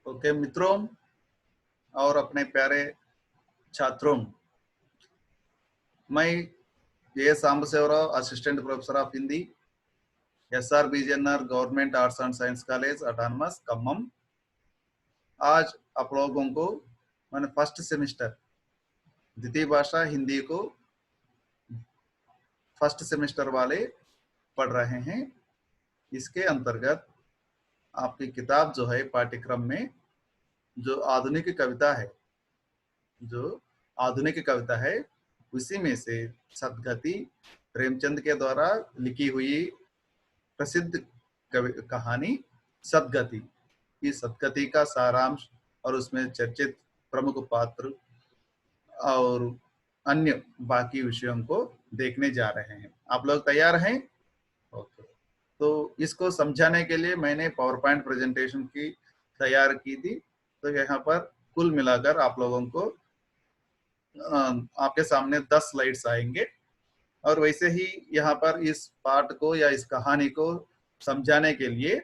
Okay मित्रों और अपने प्यारे छात्रों, मैं ये Sambasivarao, assistant professor of Hindi, SR BGNR government arts and science college autonomous Khammam. आज आप लोगों को मैंने फर्स्ट सेमेस्टर द्वितीय भाषा हिंदी को फर्स्ट सेमेस्टर वाले पढ़ रहे हैं। इसके अंतर्गत आपकी किताब जो है पाठ्यक्रम में जो आधुनिक कविता है उसी में से सदगति प्रेमचंद के द्वारा लिखी हुई प्रसिद्ध कहानी सदगति, इस सदगति का सारांश और उसमें चर्चित प्रमुख पात्र और अन्य बाकी विषयों को देखने जा रहे हैं। आप लोग तैयार हैं? ओके। तो इसको समझाने के लिए मैंने पावर पॉइंट प्रेजेंटेशन की तैयार की थी। तो यहाँ पर कुल मिलाकर आप लोगों को आपके सामने 10 स्लाइड्स आएंगे और वैसे ही यहाँ पर इस पाठ को या इस कहानी को समझाने के लिए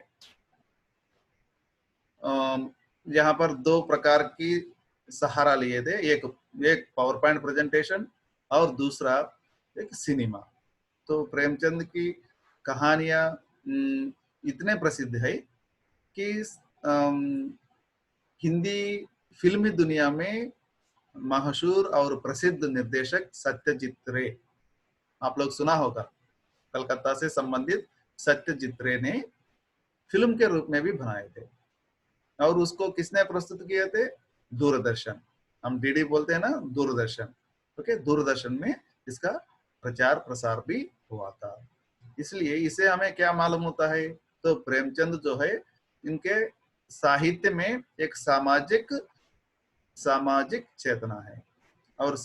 यहाँ पर दो प्रकार की सहारा लिए थे। एक पावर पॉइंट प्रेजेंटेशन और दूसरा एक सिनेमा। तो प्रेमचंद की कहानियां इतने प्रसिद्ध है कि हिंदी फिल्मी दुनिया में मशहूर और प्रसिद्ध निर्देशक सत्यजीत रे, आप लोग सुना होगा, कलकत्ता से संबंधित सत्यजीत रे ने फिल्म के रूप में भी बनाए थे। और उसको किसने प्रस्तुत किए थे? दूरदर्शन। हम डीडी बोलते हैं ना, दूरदर्शन। ओके, दूरदर्शन में इसका प्रचार प्रसार भी हुआ था। इसलिए इसे हमें क्या मालूम होता है? तो प्रेमचंद जो है इनके साहित्य में एक सामाजिक चेतना है और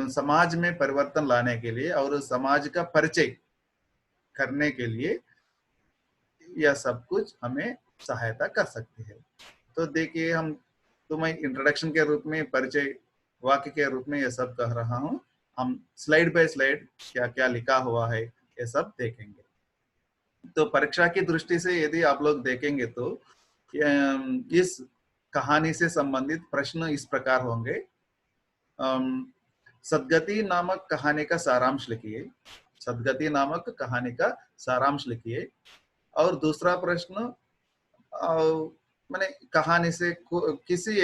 समाज में परिवर्तन लाने के लिए और समाज का परिचय करने के लिए यह सब कुछ हमें सहायता कर सकती है। तो देखिए, मैं इंट्रोडक्शन के रूप में, परिचय वाक्य के रूप में यह सब कह रहा हूँ। हम स्लाइड बाय स्लाइड क्या क्या लिखा हुआ है ये सब देखेंगे। तो परीक्षा की दृष्टि से यदि आप लोग देखेंगे तो इस कहानी से संबंधित प्रश्न इस प्रकार होंगे। सदगति नामक कहानी का सारांश लिखिए। सदगति नामक कहानी का सारांश लिखिए। और दूसरा प्रश्न, मैंने कहानी से किसी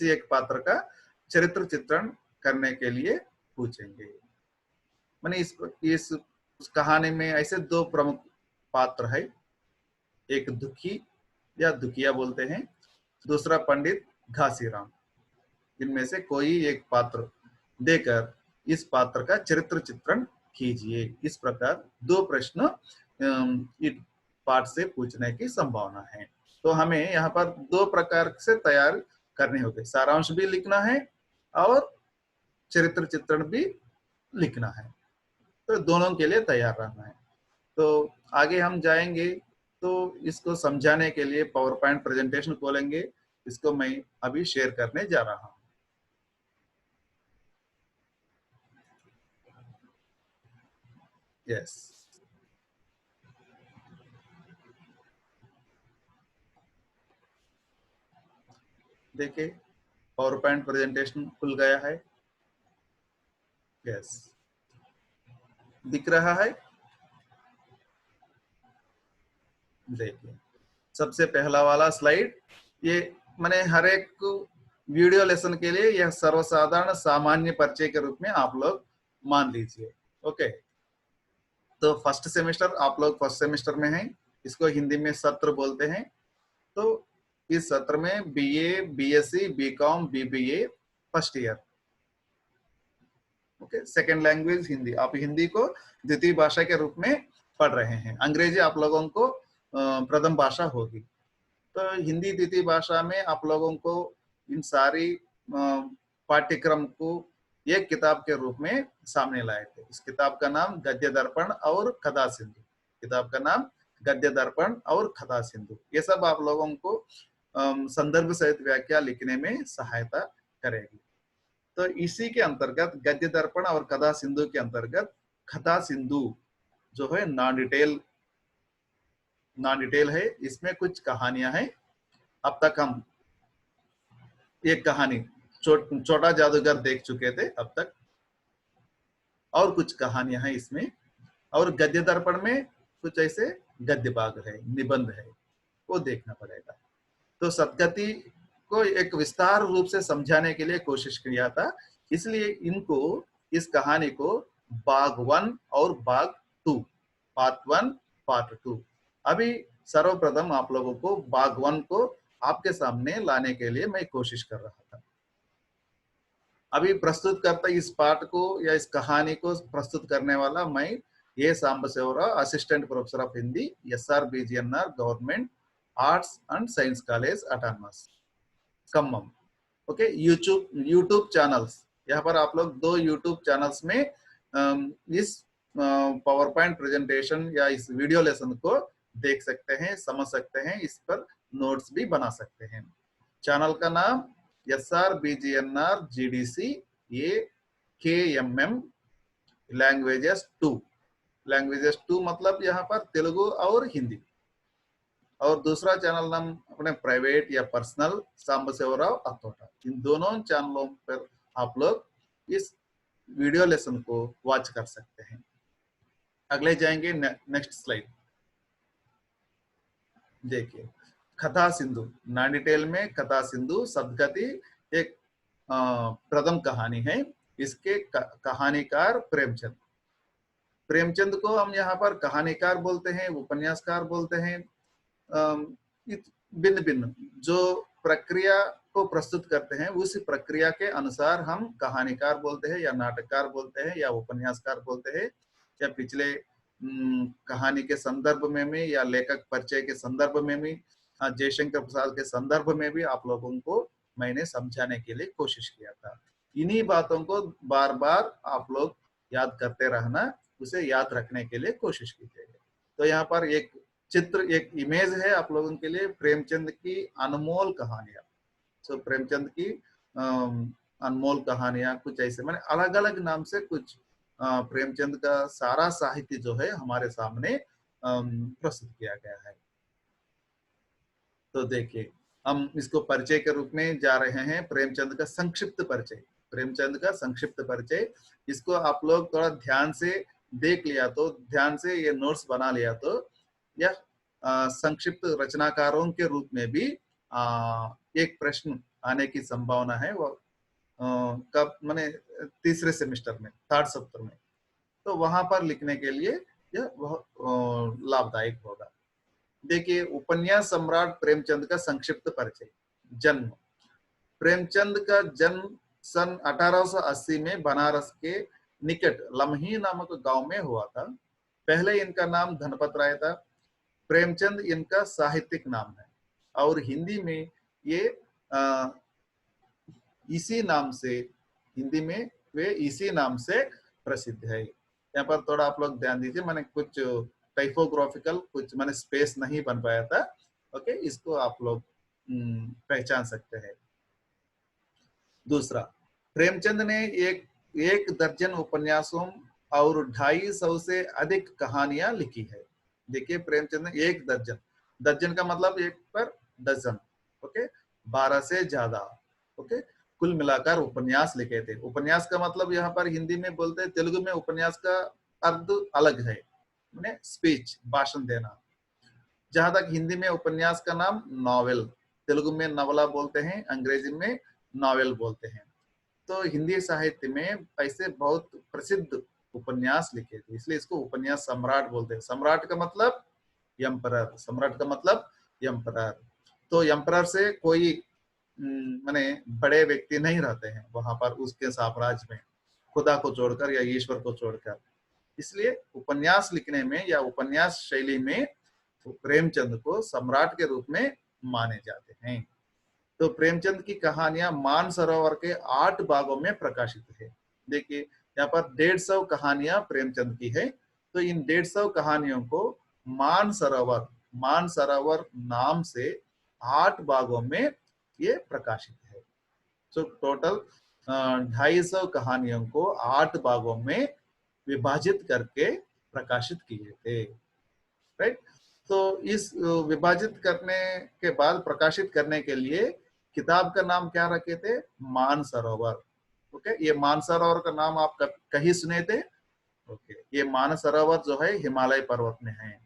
एक पात्र का चरित्र चित्रण करने के लिए पूछेंगे। मैंने इस कहानी में ऐसे दो प्रमुख पात्र है, एक दुखी या दुखिया बोलते हैं, दूसरा पंडित घासीराम। इनमें से कोई एक पात्र देकर इस पात्र का चरित्र चित्रण कीजिए। इस प्रकार दो प्रश्न इस पाठ से पूछने की संभावना है। तो हमें यहाँ पर दो प्रकार से तैयार करने होंगे, सारांश भी लिखना है और चरित्र चित्रण भी लिखना है। तो दोनों के लिए तैयार रहना है। तो आगे हम जाएंगे तो इसको समझाने के लिए पावर पॉइंट प्रेजेंटेशन खोलेंगे। इसको मैं अभी शेयर करने जा रहा हूं। यस, देखिए पावर पॉइंट प्रेजेंटेशन खुल गया है। यस, दिख रहा है। देखिए, सबसे पहला वाला स्लाइड, ये मैंने हर एक वीडियो लेसन के लिए यह सर्वसाधारण सामान्य परिचय के रूप में आप लोग मान लीजिए। ओके, तो फर्स्ट सेमेस्टर, आप लोग फर्स्ट सेमेस्टर में हैं, इसको हिंदी में सत्र बोलते हैं। तो इस सत्र में BA, BSc, BCom, BBA first year. Okay, second language Hindi, आप हिंदी को द्वितीय भाषा के रूप में पढ़ रहे हैं। अंग्रेजी आप लोगों को प्रथम भाषा होगी। तो हिंदी द्वितीय भाषा में आप लोगों को इन सारी पाठ्यक्रम को एक किताब के रूप में सामने लाए थे। इस किताब का नाम गद्य दर्पण और कथा सिंधु। किताब का नाम गद्य दर्पण और कथा सिंधु। ये सब आप लोगों को संदर्भ सहित व्याख्या लिखने में सहायता करेगी। तो इसी के अंतर्गत गद्य दर्पण और कथा सिंधु के अंतर्गत कथा सिंधु जो है नॉन डिटेल नॉन डिटेल है, इसमें कुछ कहानियां हैं। अब तक हम एक कहानी छोटा जादूगर देख चुके थे अब तक, और कुछ कहानियां हैं इसमें, और गद्य दर्पण में कुछ ऐसे गद्य भाग है, निबंध है, वो देखना पड़ेगा। तो सदगति को एक विस्तार रूप से समझाने के लिए कोशिश किया था, इसलिए इनको, इस कहानी को भाग 1 और भाग 2, पार्ट 1 पार्ट 2, अभी सर्वप्रथम आप लोगों को भाग 1 को आपके सामने लाने के लिए मैं कोशिश कर रहा था। अभी प्रस्तुत करता इस पाठ को या इस कहानी को प्रस्तुत करने वाला मैं A Sambasivarao, assistant professor of Hindi, SRBGNR government arts and science college autonomous Khammam. Okay, YouTube channels, यहाँ पर आप लोग 2 यूट्यूब चैनल्स में इस पावर पॉइंट प्रेजेंटेशन या इस वीडियो लेसन को देख सकते हैं, समझ सकते हैं, इस पर नोट्स भी बना सकते हैं। चैनल का नाम SRBGNR GDC AKMM languages 2। Languages 2 मतलब यहाँ पर तेलुगु और हिंदी। और दूसरा चैनल नाम अपने प्राइवेट या पर्सनल सांबशिवराव अतोटा। इन दोनों चैनलों पर आप लोग इस वीडियो लेसन को वॉच कर सकते हैं। अगले जाएंगे, नेक्स्ट स्लाइड देखिए। कथा सिंधु, नॉन डिटेल में कथा सिंधु सदगति एक प्रथम कहानी है। इसके कहानीकार प्रेमचंद। प्रेमचंद को हम यहाँ पर कहानीकार बोलते हैं, उपन्यासकार बोलते हैं। भिन्न भिन्न जो प्रक्रिया को प्रस्तुत करते हैं, उस प्रक्रिया के अनुसार हम कहानीकार बोलते हैं या नाटककार बोलते हैं या उपन्यासकार बोलते हैं, या पिछले कहानी के संदर्भ में भी या लेखक परिचय के संदर्भ में भी, जयशंकर प्रसाद के संदर्भ में भी आप लोगों को मैंने समझाने के लिए कोशिश किया था। इन्हीं बातों को बार बार आप लोग याद करते रहना, उसे याद रखने के लिए कोशिश कीजिए। तो यहाँ पर एक चित्र, एक इमेज है आप लोगों के लिए, प्रेमचंद की अनमोल कहानियां। सो प्रेमचंद की अनमोल कहानियां कुछ ऐसे, मैंने अलग अलग नाम से कुछ प्रेमचंद का सारा साहित्य जो है हमारे सामने प्रस्तुत किया गया है। तो देखिए, हम इसको परिचय के रूप में जा रहे हैं, प्रेमचंद का संक्षिप्त परिचय। प्रेमचंद का संक्षिप्त परिचय, इसको आप लोग थोड़ा ध्यान से देख लिया तो, ध्यान से ये नोट्स बना लिया तो, यह संक्षिप्त रचनाकारों के रूप में भी एक प्रश्न आने की संभावना है। वो कब, माने तीसरे सेमेस्टर में, 3rd सप्ताह में, तो वहां पर लिखने के लिए यह बहुत लाभदायक होगा। देखिए, उपन्यास सम्राट प्रेमचंद का संक्षिप्त परिचय। जन्म, प्रेमचंद का जन्म सन 1880 में बनारस के निकट लम्ही नामक गांव में हुआ था। पहले इनका नाम धनपत राय था। प्रेमचंद इनका साहित्यिक नाम है और हिंदी में ये इसी नाम से, हिंदी में वे इसी नाम से प्रसिद्ध है। यहाँ पर थोड़ा आप लोग ध्यान दीजिए, मैंने कुछ टाइपोग्राफिकल कुछ मैंने स्पेस नहीं बन पाया था। ओके, इसको आप लोग पहचान सकते हैं। दूसरा, प्रेमचंद ने एक दर्जन उपन्यासों और 250 से अधिक कहानियां लिखी है। देखिए, प्रेमचंद ने एक दर्जन, दर्जन का मतलब एक पर डजन, ओके, 12 से ज्यादा, ओके, कुल मिलाकर उपन्यास लिखे थे। उपन्यास का मतलब यहाँ पर हिंदी में बोलते हैं, तेलुगु में उपन्यास का अर्थ अलग है, मैंने स्पीच, भाषण देना। जहां तक हिंदी में उपन्यास का नाम नॉवेल, तेलुगु में नवला बोलते हैं, अंग्रेजी में नॉवेल बोलते हैं। तो हिंदी साहित्य में ऐसे बहुत प्रसिद्ध उपन्यास लिखे थे, इसलिए इसको उपन्यास सम्राट बोलते हैं। सम्राट का मतलब एम्परर, सम्राट का मतलब एम्परर। तो एम्परर से कोई माने बड़े व्यक्ति नहीं रहते हैं वहां पर उसके साम्राज्य में, खुदा को छोड़कर या ईश्वर को छोड़कर। इसलिए उपन्यास लिखने में या उपन्यास शैली में तो प्रेमचंद को सम्राट के रूप में माने जाते हैं। तो प्रेमचंद की कहानियां मानसरोवर के 8 भागों में प्रकाशित है। देखिए, यहाँ पर 150 कहानियां प्रेमचंद की है। तो इन 150 कहानियों को मानसरोवर नाम से 8 भागों में ये प्रकाशित है। तो टोटल 250 कहानियों को 8 भागों में विभाजित करके प्रकाशित किए थे, राइट। तो इस विभाजित करने के बाद प्रकाशित करने के लिए किताब का नाम क्या रखे थे? मानसरोवर। ओके, ये मानसरोवर का नाम आप कहीं सुने थे? ओके, ये मानसरोवर जो है हिमालय पर्वत में है।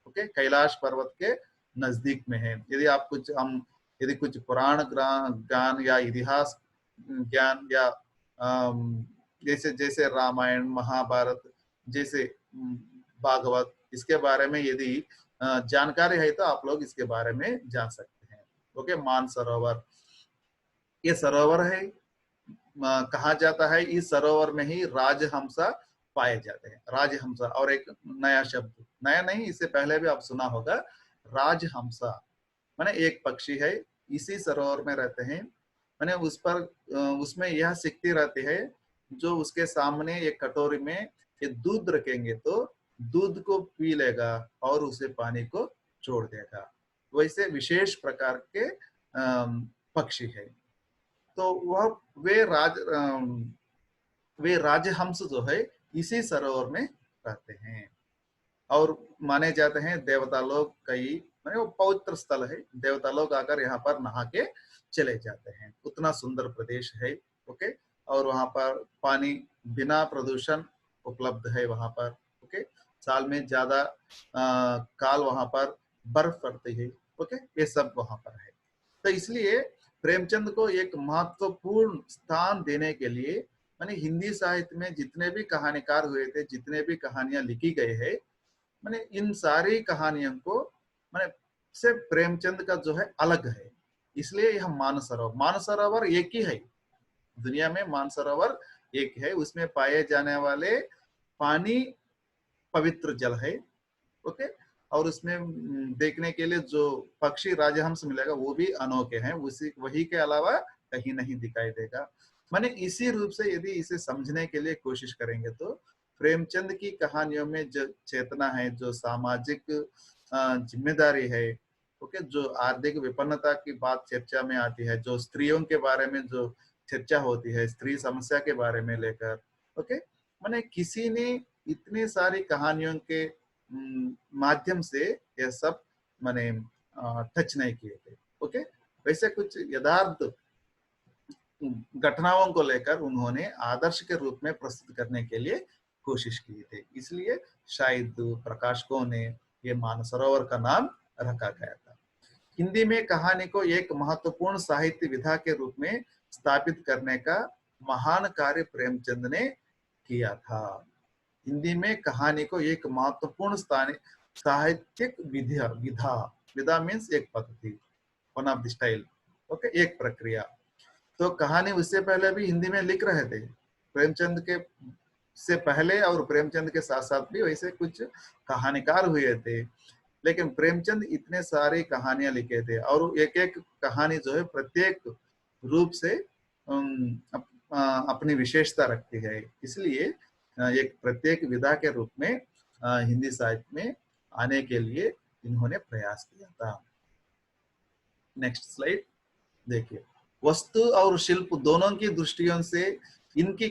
ओके, कैलाश पर्वत के नजदीक में है। यदि आप कुछ हम यदि कुछ पुराण ज्ञान या इतिहास ज्ञान या जैसे जैसे रामायण महाभारत जैसे भागवत इसके बारे में यदि जानकारी है तो आप लोग इसके बारे में जान सकते हैं। ओके, मानसरोवर ये सरोवर है, कहा जाता है इस सरोवर में ही राजहंसा पाए जाते हैं। राजहंसा और एक नया शब्द, नया नहीं, इससे पहले भी आप सुना होगा, राजहंसा माने एक पक्षी है, इसी सरोवर में रहते हैं। माने उस पर उसमें यह सीखती रहती है, जो उसके सामने एक कटोरी में ये दूध रखेंगे तो दूध को पी लेगा और उसे पानी को छोड़ देगा। वैसे विशेष प्रकार के पक्षी है। तो वह वे राजहंस जो है इसी सरोवर में रहते हैं और माने जाते हैं देवता लोग कई माने वो पवित्र स्थल है, देवता लोग आकर यहाँ पर नहा के चले जाते हैं। उतना सुंदर प्रदेश है। ओके, और वहां पर पानी बिना प्रदूषण उपलब्ध है वहां पर। ओके, साल में ज्यादा काल वहां पर बर्फ पड़ती है। ओके, ये सब वहां पर है। तो इसलिए प्रेमचंद को एक महत्वपूर्ण स्थान देने के लिए माने हिंदी साहित्य में जितने भी कहानीकार हुए थे, जितने भी कहानियां लिखी गई है, मैंने इन सारी कहानियों को मैंने से प्रेमचंद का जो है अलग है। इसलिए यह मानसरोवर, मानसरोवर एक ही है दुनिया में, मानसरोवर एक है। उसमें पाए जाने वाले पानी पवित्र जल है। ओके, और उसमें देखने के लिए जो पक्षी राजहंस मिलेगा वो भी अनोखे हैं, उसी वही के अलावा कहीं नहीं दिखाई देगा। माने इसी रूप से यदि इसे समझने के लिए कोशिश करेंगे तो प्रेमचंद की कहानियों में जो चेतना है, जो सामाजिक जिम्मेदारी है, ओके, जो आर्थिक विपन्नता की बात चर्चा में आती है, जो स्त्रियों के बारे में जो चर्चा होती है, स्त्री समस्या के बारे में लेकर, ओके, माने किसी ने इतनी सारी कहानियों के माध्यम से यह सब माने टच नहीं किए थे। ओके, वैसे कुछ यथार्थ घटनाओं को लेकर उन्होंने आदर्श के रूप में प्रस्तुत करने के लिए कोशिश की थी। इसलिए शायद प्रकाशकों ने ये मानसरोवर का नाम रखा गया था। हिंदी में कहानी को एक महत्वपूर्ण साहित्य विधा के रूप में स्थापित करने का महान कार्य प्रेमचंद ने किया था। हिंदी में कहानी को एक महत्वपूर्ण साहित्यिक विधा विधा विधा मीन्स एक पद्धति, one of the style. Okay, एक प्रक्रिया। तो कहानी उससे पहले भी हिंदी में लिख रहे थे प्रेमचंद के से पहले, और प्रेमचंद के साथ साथ भी वैसे कुछ कहानीकार हुए थे। लेकिन प्रेमचंद इतने सारी कहानियां लिखे थे और एक एक कहानी जो है प्रत्येक रूप से अपनी विशेषता रखती है। इसलिए एक प्रत्येक विधा के रूप में हिंदी साहित्य में आने के लिए इन्होंने प्रयास किया था। नेक्स्ट स्लाइड देखिए। वस्तु और शिल्प दोनों की दृष्टियों से इनकी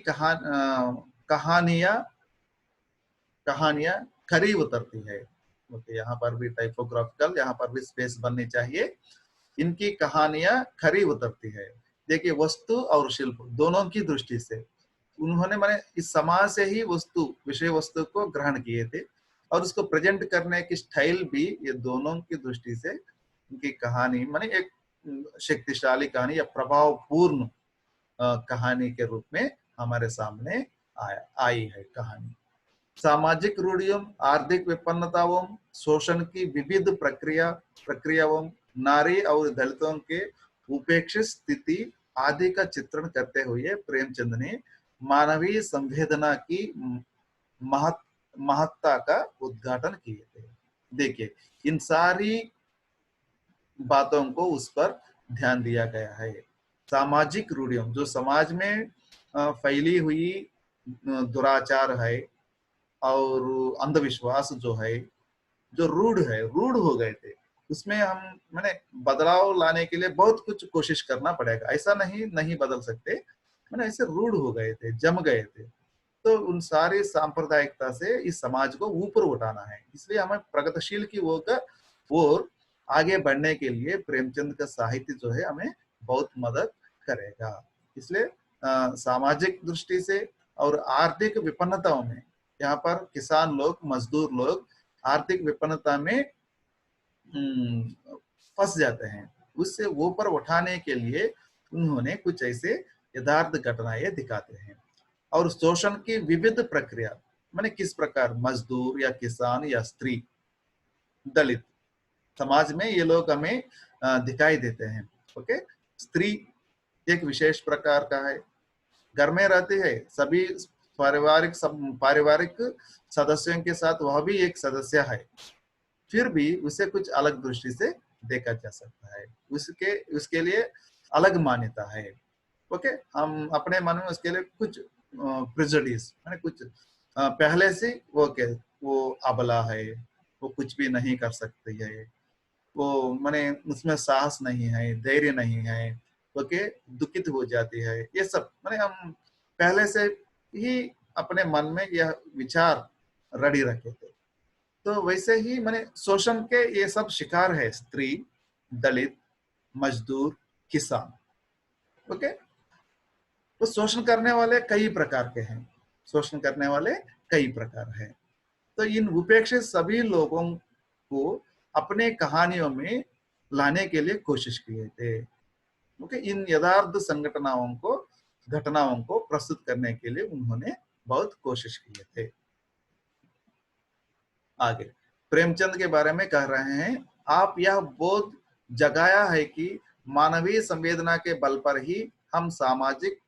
कहानियां खरी उतरती है। ओके, यहाँ पर भी टाइपोग्राफिकल, यहाँ पर भी स्पेस बननी चाहिए। इनकी कहानियां खरी उतरती है। देखिए, वस्तु और शिल्प दोनों की दृष्टि से उन्होंने माने इस समाज से ही वस्तु विषय वस्तु को ग्रहण किए थे और उसको प्रेजेंट करने की स्टाइल भी ये दोनों की दृष्टि से इनकी कहानी माने एक शक्तिशाली कहानी या प्रभावपूर्ण कहानी के रूप में हमारे सामने आई है। कहानी सामाजिक रूढ़ियों, आर्थिक विपन्नताओं, शोषण की विविध प्रक्रियाओं, नारी और दलितों के उपेक्षित स्थिति आदि का चित्रण करते हुए प्रेमचंद ने मानवीय संवेदना की महत्ता का उद्घाटन किए थे। देखिए, इन सारी बातों को उस पर ध्यान दिया गया है। सामाजिक रूढ़ियों, जो समाज में फैली हुई दुराचार है और अंधविश्वास जो है, जो रूढ़ हो गए थे, उसमें हम मैंने बदलाव लाने के लिए बहुत कुछ कोशिश करना पड़ेगा। ऐसा नहीं बदल सकते, मैंने ऐसे रूढ़ हो गए थे, जम गए थे। तो उन सारी सांप्रदायिकता से इस समाज को ऊपर उठाना है। इसलिए हमें प्रगतिशील की ओर आगे बढ़ने के लिए प्रेमचंद का साहित्य जो है हमें बहुत मदद करेगा। इसलिए सामाजिक दृष्टि से और आर्थिक विपन्नताओं में, यहाँ पर किसान लोग, मजदूर लोग आर्थिक विपन्नता में फंस जाते हैं। उससे ऊपर उठाने के लिए उन्होंने कुछ ऐसे यथार्थ घटनाएं दिखाते हैं। और शोषण की विविध प्रक्रिया, माने किस प्रकार मजदूर या किसान या स्त्री, दलित समाज में ये लोग हमें दिखाई देते हैं। ओके, स्त्री एक विशेष प्रकार का है, घर में रहती है, सभी पारिवारिक सदस्यों के साथ वह भी एक सदस्य है, फिर भी उसे कुछ अलग दृष्टि से देखा जा सकता है। उसके लिए अलग मान्यता है। ओके, हम अपने मन में उसके लिए कुछ प्रेजुडिस, माने कुछ पहले से वो अबला है, वो कुछ भी नहीं कर सकती है, वो माने उसमें साहस नहीं है, धैर्य नहीं है, ओके, दुखित हो जाती है। ये सब माने हम पहले से ही अपने मन में यह विचार रड़ी रखे थे। तो वैसे ही माने शोषण के ये सब शिकार है, स्त्री, दलित, मजदूर, किसान। ओके, तो शोषण करने वाले कई प्रकार के हैं, शोषण करने वाले कई प्रकार हैं। तो इन उपेक्षित सभी लोगों को अपने कहानियों में लाने के लिए कोशिश किए थे। ओके, इन यथार्थ घटनाओं को प्रस्तुत करने के लिए उन्होंने बहुत कोशिश किए थे। आगे प्रेमचंद के बारे में कह रहे हैं, आप यह बोध जगाया है कि मानवीय संवेदना के बल पर ही हम सामाजिक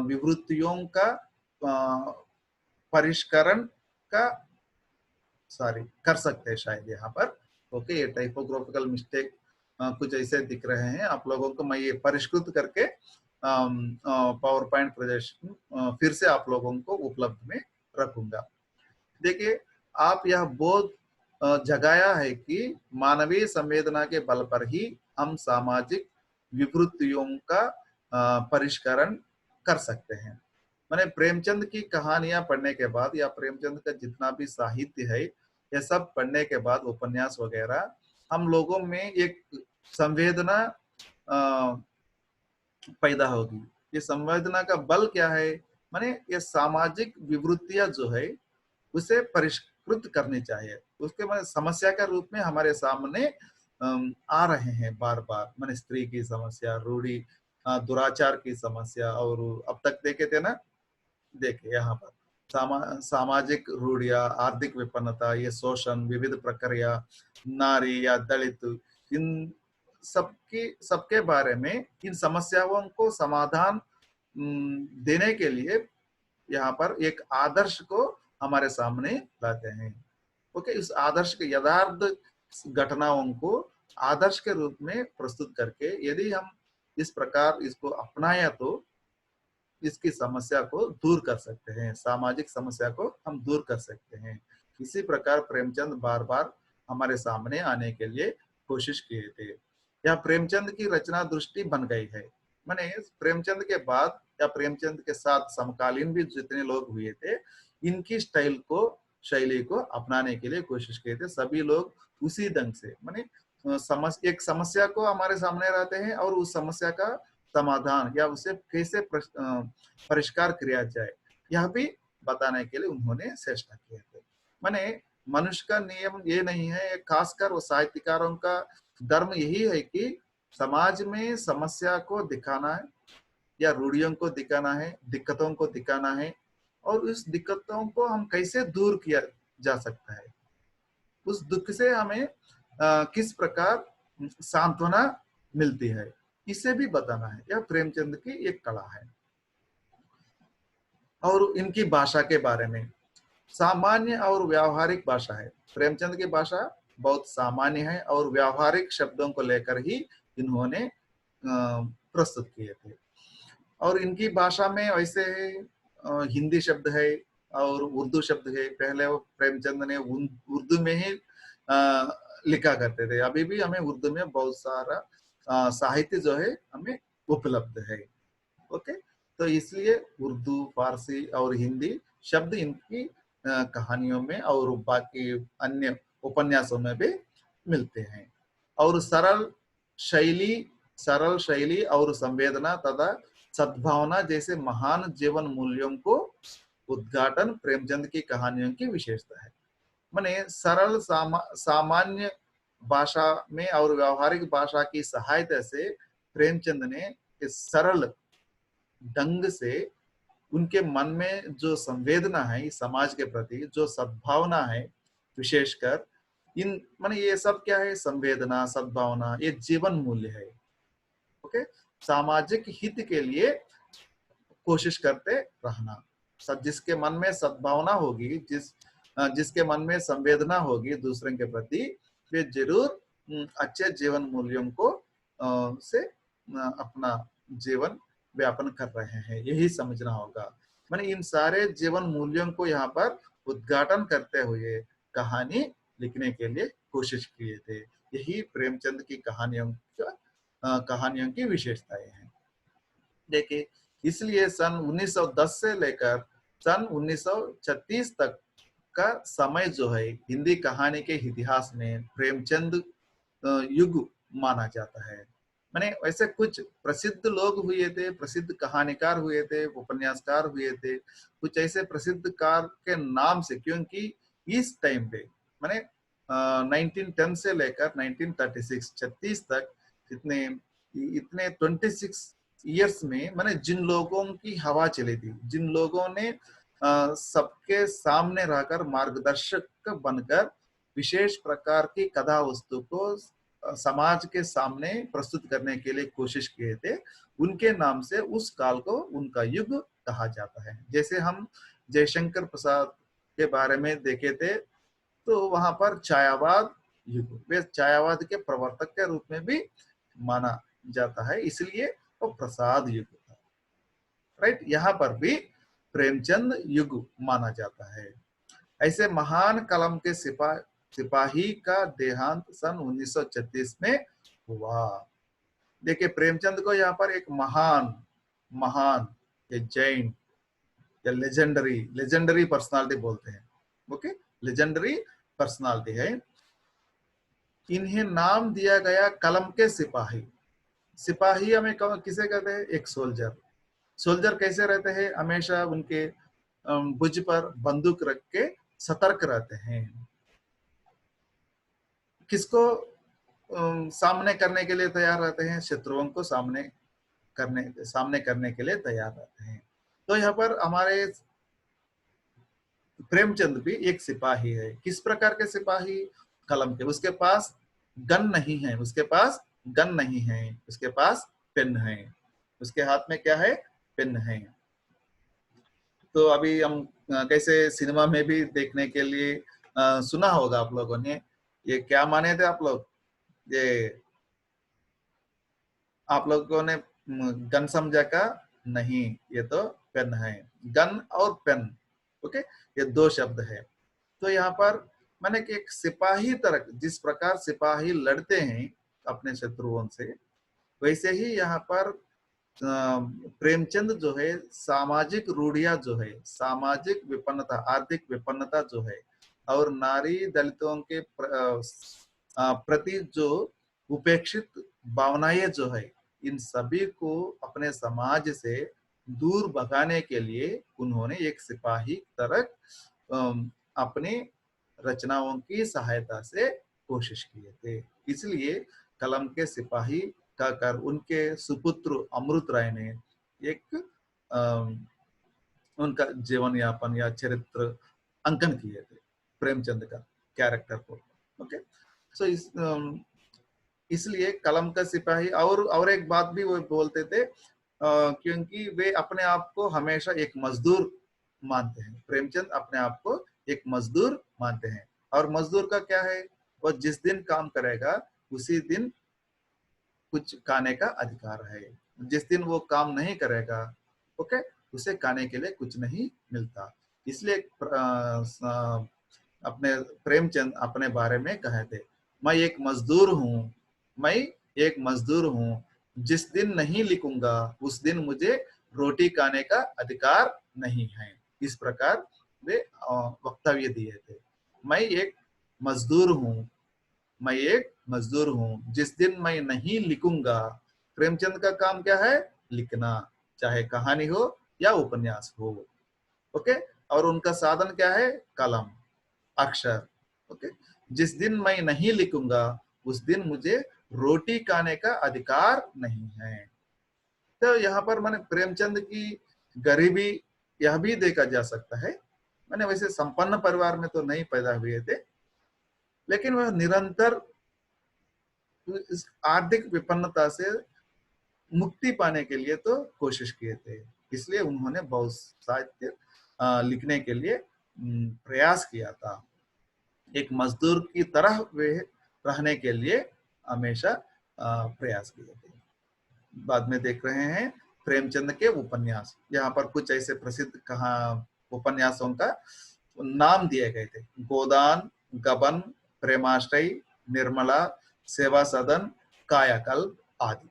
विवृत्तियों का परिष्करण का कर सकते हैं शायद यहाँ पर। ओके, ये टाइपोग्राफिकल मिस्टेक कुछ ऐसे दिख रहे हैं आप लोगों को। मैं ये परिष्कृत करके पावर पॉइंट प्रेजेंटेशन फिर से आप लोगों को उपलब्ध में रखूंगा। देखिए, आप यह बोध जगाया है कि मानवीय संवेदना के बल पर ही हम सामाजिक विवृत्तियों का परिष्करण कर सकते हैं। मैंने प्रेमचंद की कहानियां पढ़ने के बाद या प्रेमचंद का जितना भी साहित्य है, यह सब पढ़ने के बाद, उपन्यास वगैरह, हम लोगों में एक संवेदना पैदा होगी। ये संवेदना का बल क्या है? माने ये सामाजिक विवृत्तियां जो है उसे परिष्कृत करनी चाहिए। उसके बाद समस्या के रूप में हमारे सामने आ रहे हैं बार बार। माने स्त्री की समस्या, रूढ़ी दुराचार की समस्या, और अब तक देखे थे ना, देखे यहाँ पर सामाजिक रूढ़िया, आर्थिक विपन्नता, ये शोषण, विविध प्रक्रिया, नारी या दलित, इन सबके बारे में, इन समस्याओं को समाधान देने के लिए यहाँ पर एक आदर्श को हमारे सामने लाते हैं। ओके, इस आदर्श के यथार्थ घटनाओं को आदर्श के रूप में प्रस्तुत करके यदि हम इस प्रकार इसको अपनाया तो इसकी समस्या को दूर कर सकते हैं, सामाजिक समस्या को हम दूर कर सकते हैं। इसी प्रकार प्रेमचंद बार बार हमारे सामने आने के लिए कोशिश किए थे। यह प्रेमचंद की रचना दृष्टि बन गई है। माने प्रेमचंद के बाद या प्रेमचंद के साथ समकालीन भी जितने लोग हुए थे, इनकी शैली को अपनाने के लिए कोशिश किए थे। सभी लोग उसी ढंग से, माने एक समस्या को हमारे सामने रहते हैं और उस समस्या का समाधान या उसे कैसे परिष्कार किया जाए, यह भी बताने के लिए उन्होंने चेष्टा किए थे। माने मनुष्य का नियम ये नहीं है, खासकर वो साहित्यकारों का धर्म यही है कि समाज में समस्या को दिखाना है या रूढ़ियों को दिखाना है, दिक्कतों को दिखाना है, और उस दिक्कतों को हम कैसे दूर किया जा सकता है, उस दुख से हमें किस प्रकार सांत्वना मिलती है, इसे भी बताना है। यह प्रेमचंद की एक कला है। और इनकी भाषा के बारे में, सामान्य और व्यावहारिक भाषा है। प्रेमचंद की भाषा बहुत सामान्य है और व्यावहारिक शब्दों को लेकर ही इन्होंने प्रस्तुत किए थे। और इनकी भाषा में वैसे हिंदी शब्द है और उर्दू शब्द है। पहले वो प्रेमचंद ने उर्दू में ही लिखा करते थे। अभी भी हमें उर्दू में बहुत सारा साहित्य जो है हमें उपलब्ध है। ओके, तो इसलिए उर्दू, फारसी और हिंदी शब्द इनकी कहानियों में और बाकी अन्य उपन्यासों में भी मिलते हैं। और सरल शैली और संवेदना तथा सद्भावना जैसे महान जीवन मूल्यों को उद्घाटन प्रेमचंद की कहानियों की विशेषता है। माने सरल सामान्य भाषा में और व्यवहारिक भाषा की सहायता से प्रेमचंद ने इस सरल ढंग से उनके मन में जो संवेदना है इस समाज के प्रति, जो सद्भावना है, विशेषकर इन माने ये सब क्या है, संवेदना, सद्भावना, ये जीवन मूल्य है। ओके, सामाजिक हित के लिए कोशिश करते रहना। जिसके मन में सद्भावना होगी, जिसके मन में संवेदना होगी दूसरे के प्रति, वे जरूर अच्छे जीवन मूल्यों को से अपना जीवन व्यापन कर रहे हैं, यही समझना होगा। मैंने इन सारे जीवन मूल्यों को यहाँ पर उद्घाटन करते हुए कहानी लिखने के लिए कोशिश किए थे। यही प्रेमचंद की कहानियों की विशेषताएं हैं। देखिए, इसलिए सन 1910 से लेकर सन 1936 तक का समय जो है हिंदी कहानी के इतिहास में प्रेमचंद युग माना जाता है। माने ऐसे कुछ प्रसिद्ध लोग हुए थे, प्रसिद्ध कहानीकार हुए थे, उपन्यासकार हुए थे, कुछ ऐसे प्रसिद्ध कार के नाम से, क्योंकि इस टाइम पे माने 1910 से लेकर 1936 36 तक इतने 26 ईयर्स में माने जिन लोगों की हवा चली थी, जिन लोगों ने सबके सामने रहकर मार्गदर्शक बनकर विशेष प्रकार की कथा वस्तु को समाज के सामने प्रस्तुत करने के लिए कोशिश किए थे, उनके नाम से उस काल को उनका युग कहा जाता है। जैसे हम जयशंकर प्रसाद के बारे में देखे थे, तो वहां पर छायावाद युग, वे छायावाद के प्रवर्तक के रूप में भी माना जाता है, इसलिए वो प्रसाद युग था। राइट, यहाँ पर भी प्रेमचंद युग माना जाता है। ऐसे महान कलम के सिपाही का देहांत सन 1936 में हुआ। देखिए, प्रेमचंद को यहाँ पर एक महान जैन या लेजेंडरी पर्सनालिटी बोलते हैं। ओके, लेजेंडरी पर्सनालिटी है। इन्हें नाम दिया गया कलम के सिपाही। सिपाही हमें किसे कहते हैं? एक सोल्जर कैसे रहते हैं? हमेशा उनके भुज पर बंदूक रख के सतर्क रहते हैं। किसको सामने करने के लिए तैयार रहते हैं? शत्रुओं को सामने करने के लिए तैयार रहते हैं। तो यहाँ पर हमारे प्रेमचंद भी एक सिपाही है। किस प्रकार के सिपाही? कलम के। उसके पास गन नहीं है, उसके पास पेन है। उसके हाथ में क्या है? पेन है। तो अभी हम कैसे सिनेमा में भी देखने के लिए सुना होगा आप लोगों ने, ये क्या माने थे आप लोग? ये आप लोगों ने गन समझा का? नहीं, ये तो पेन है। गन और पेन, ओके, ये दो शब्द है। तो यहाँ पर मैंने कि एक सिपाही तरह, जिस प्रकार सिपाही लड़ते हैं अपने शत्रुओं से, वैसे ही यहाँ पर प्रेमचंद जो है सामाजिक रूढ़ियां जो है, सामाजिक विपन्नता, आर्थिक विपन्नता जो है, और नारी दलितों के प्रति जो उपेक्षित भावनाएं जो है, इन सभी को अपने समाज से दूर भगाने के लिए उन्होंने एक सिपाही तरह अपने रचनाओं की सहायता से कोशिश किए थे। इसलिए कलम के सिपाही का कर उनके सुपुत्र अमृत राय ने एक उनका जीवन यापन या चरित्र अंकन किए थे, प्रेमचंद का कैरेक्टर को। ओके, सो इसलिए कलम का सिपाही। और एक बात भी वो बोलते थे, क्योंकि वे अपने आप को हमेशा एक मजदूर मानते हैं। प्रेमचंद अपने आप को एक मजदूर मानते हैं, और मजदूर का क्या है? वो जिस दिन काम करेगा उसी दिन कुछ खाने का अधिकार है। जिस दिन वो काम नहीं करेगा, ओके, उसे खाने के लिए कुछ नहीं मिलता। इसलिए अपने प्रेमचंद अपने बारे में कहे थे, मैं एक मजदूर हूँ, जिस दिन नहीं लिखूंगा उस दिन मुझे रोटी खाने का अधिकार नहीं है। इस प्रकार वे वक्तव्य दिए थे। मैं एक मजदूर हूँ, मैं एक मजदूर हूँ, जिस दिन मैं नहीं लिखूंगा। प्रेमचंद का काम क्या है? लिखना, चाहे कहानी हो या उपन्यास हो। ओके, और उनका साधन क्या है? कलम, अक्षर। ओके, जिस दिन मैं नहीं लिखूंगा उस दिन मुझे रोटी खाने का अधिकार नहीं है। तो यहाँ पर मैंने प्रेमचंद की गरीबी यह भी देखा जा सकता है। मैंने वैसे संपन्न परिवार में तो नहीं पैदा हुए थे, लेकिन वह निरंतर इस आर्थिक विपन्नता से मुक्ति पाने के लिए तो कोशिश किए थे। इसलिए उन्होंने बहुत साहित्य लिखने के लिए प्रयास किया था। एक मजदूर की तरह वे रहने के लिए हमेशा प्रयास किए थे। बाद में देख रहे हैं प्रेमचंद के उपन्यास। यहाँ पर कुछ ऐसे प्रसिद्ध उपन्यासों का नाम दिए गए थे: गोदान, गबन, प्रेमाश्रय, निर्मला, सेवा सदन, कायाकल्प आदि।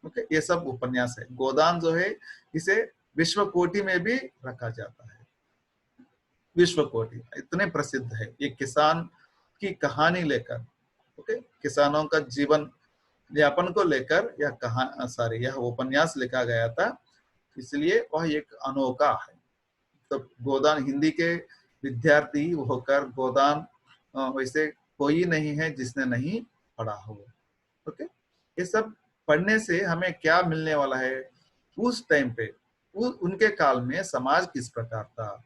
ओके, ये सब उपन्यास है। गोदान जो है इसे विश्व कोटि में भी रखा जाता है। विश्व कोटि इतने प्रसिद्ध है। ये किसान की कहानी लेकर, ओके, किसानों का जीवन यापन को लेकर यह उपन्यास लिखा गया था। इसलिए वह एक अनोखा है। तो गोदान, हिंदी के विद्यार्थी होकर गोदान वैसे कोई नहीं है जिसने नहीं पढ़ा हो। ओके, ये सब पढ़ने से हमें क्या मिलने वाला है? उस टाइम पे उनके काल में समाज किस प्रकार था,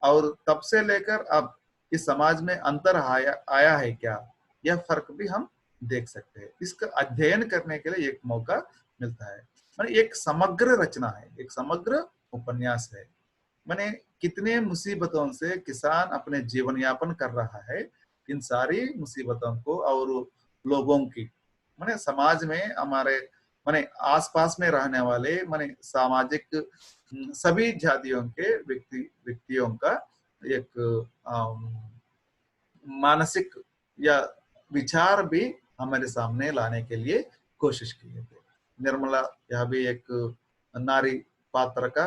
और तब से लेकर अब इस समाज में अंतर आया है क्या, यह फर्क भी हम देख सकते हैं। इसका अध्ययन करने के लिए एक मौका मिलता है। माने एक समग्र रचना है, एक समग्र उपन्यास है। माने कितने मुसीबतों से किसान अपने जीवन यापन कर रहा है, इन सारी मुसीबतों को और लोगों की, माने समाज में हमारे माने आसपास में रहने वाले माने सामाजिक सभी जातियों के व्यक्तियों का एक मानसिक या विचार भी हमारे सामने लाने के लिए कोशिश की है। निर्मला, यह भी एक नारी पात्र का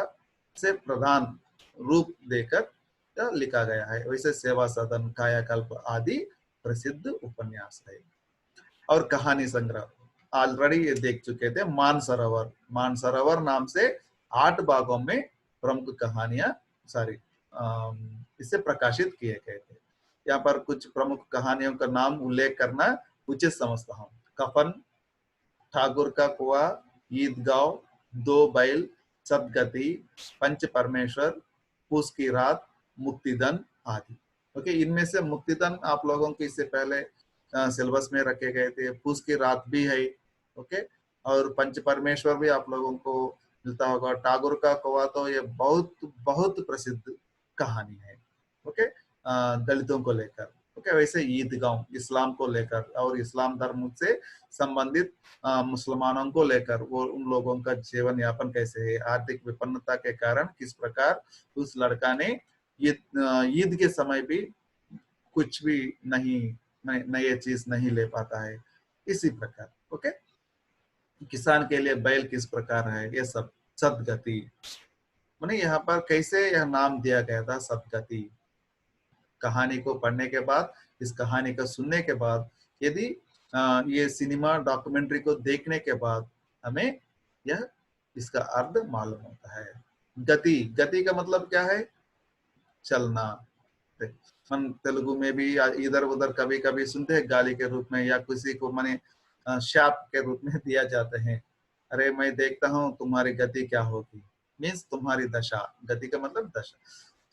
से प्रधान रूप देकर लिखा गया है। वैसे सेवा सदन, कायाकल्प आदि प्रसिद्ध उपन्यास है। और कहानी संग्रह ऑलरेडी ये देख चुके थे। मानसरोवर, मानसरोवर नाम से 8 भागों में प्रमुख कहानियां सारी इससे प्रकाशित किए गए थे। यहाँ पर कुछ प्रमुख कहानियों का नाम उल्लेख करना उचित समझता हूँ: कफन, ठाकुर का कुआं, ईदगांव, 2 बैल, सदगति, पंच परमेश्वर, पूस की रात, मुक्तिदन आदि। ओके, इनमें से मुक्तिदन आप लोगों के इससे पहले सिलेबस में रखे गए थे। पूस की रात भी है। ओके, और पंच परमेश्वर भी आप लोगों को मिलता होगा। ठाकुर का कुआं तो ये बहुत बहुत प्रसिद्ध कहानी है। ओके, दलितों को लेकर। ओके, वैसे ईदगांव इस्लाम को लेकर और इस्लाम धर्म से संबंधित मुसलमानों को लेकर, वो उन लोगों का जीवन यापन कैसे है, आर्थिक विपन्नता के कारण किस प्रकार उस लड़का ने ईद के समय भी कुछ भी नहीं, नए चीज नहीं ले पाता है। इसी प्रकार ओके, किसान के लिए बैल किस प्रकार है, ये सब। सदगति माने यहाँ पर कैसे यह नाम दिया गया था, सदगति। कहानी को पढ़ने के बाद, इस कहानी को सुनने के बाद, यदि ये सिनेमा डॉक्यूमेंट्री को देखने के बाद हमें यह इसका अर्थ मालूम होता है। गति, गति का मतलब क्या है? चलना। हम तेलुगु में भी इधर उधर कभी कभी सुनते हैं गाली के रूप में, या किसी को माने शाप के रूप में दिया जाते हैं। अरे मैं देखता हूँ तुम्हारी गति क्या होगी, मीन्स तुम्हारी दशा। गति का मतलब दशा।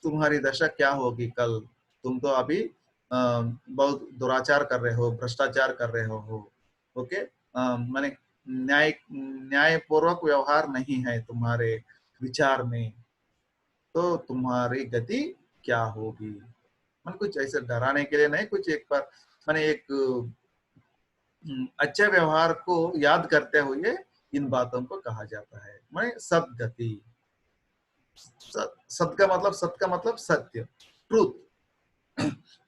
तुम्हारी दशा क्या होगी कल, तुम तो अभी बहुत दुराचार कर रहे हो, भ्रष्टाचार कर रहे हो। ओके, माने न्यायपूर्वक व्यवहार नहीं है तुम्हारे विचार में, तो तुम्हारी गति क्या होगी। मन कुछ ऐसे डराने के लिए नहीं, कुछ एक बार मैंने एक अच्छे व्यवहार को याद करते हुए इन बातों को कहा जाता है। मैंने सदगति, सत का मतलब सत्य, truth.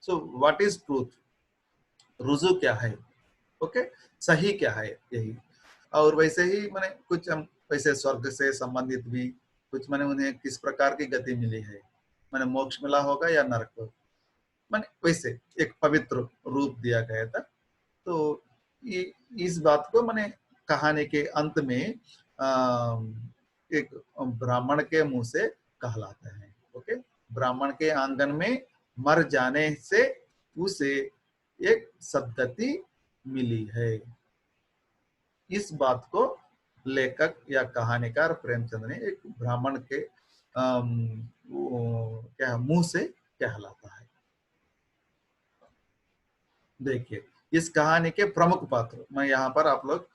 So what is truth? रुजु क्या है? ओके, सही क्या है, यही। और वैसे ही मैंने कुछ हम वैसे स्वर्ग से संबंधित भी कुछ, माने उन्हें किस प्रकार की गति मिली है, माने मोक्ष मिला होगा या नरक, माने वैसे एक पवित्र रूप दिया गया था। तो इस बात को माने कहानी के अंत में एक ब्राह्मण के मुंह से कहलाते हैं। ओके, ब्राह्मण के आंगन में मर जाने से उसे एक सद्गति मिली है। इस बात को लेखक या कहानीकार प्रेमचंद ने एक ब्राह्मण के क्या मुंह से कहलाता है। देखिए, इस कहानी के प्रमुख पात्र मैं यहाँ पर आप लोग